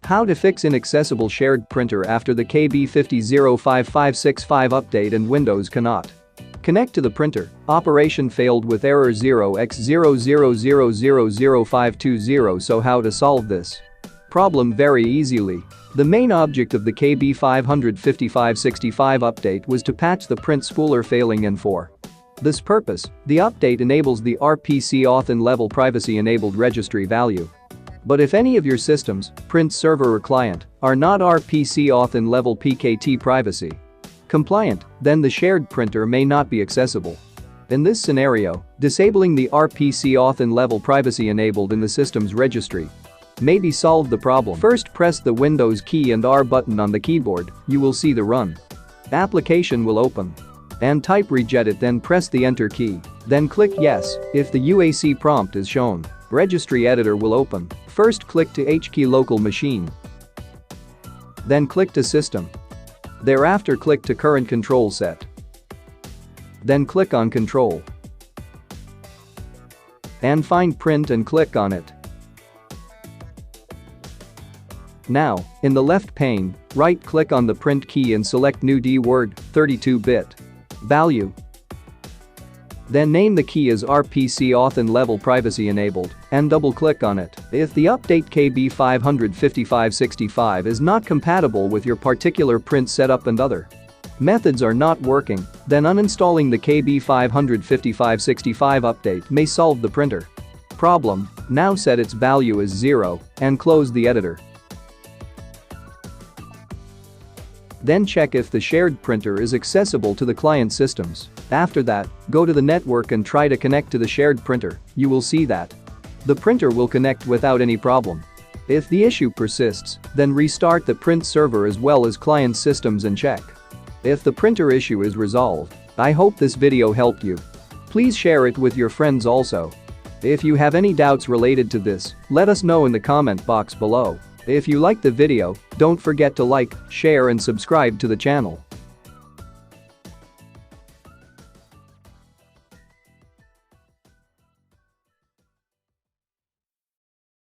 How to fix inaccessible shared printer after the KB505565 update and Windows cannot connect to the printer. Operation failed with error 0x000000520. So how to solve this problem? Very easily. The main object of the KB55565 update was to patch the print spooler failing, and for this purpose, the update enables the RPC auth level privacy enabled registry value. But if any of your systems, print server or client, are not RPC auth level PKT privacy compliant, then the shared printer may not be accessible. In this scenario, disabling the RPC auth level privacy enabled in the system's registry may solve the problem. First, press the Windows key and R button on the keyboard. You will see the Run application will open. And type regedit, then press the Enter key. Then click Yes if the UAC prompt is shown. Registry editor will open. First, click to HKey local machine. Then click to System. Thereafter, click to Current Control Set. Then click on Control. And find Print and click on it. Now, in the left pane, right-click on the Print key and select New D-Word 32-bit value. Then name the key as RPC auth level privacy enabled and double-click on it. If the update KB55565 is not compatible with your particular print setup and other methods are not working, then uninstalling the KB55565 update may solve the printer problem. Now set its value as 0 and close the editor. Then check if the shared printer is accessible to the client systems. After that, go to the network and try to connect to the shared printer. You will see that the printer will connect without any problem. If the issue persists, then restart the print server as well as client systems and check if the printer issue is resolved. I hope this video helped you. Please share it with your friends also. If you have any doubts related to this, let us know in the comment box below. If you liked the video, don't forget to like, share and subscribe to the channel.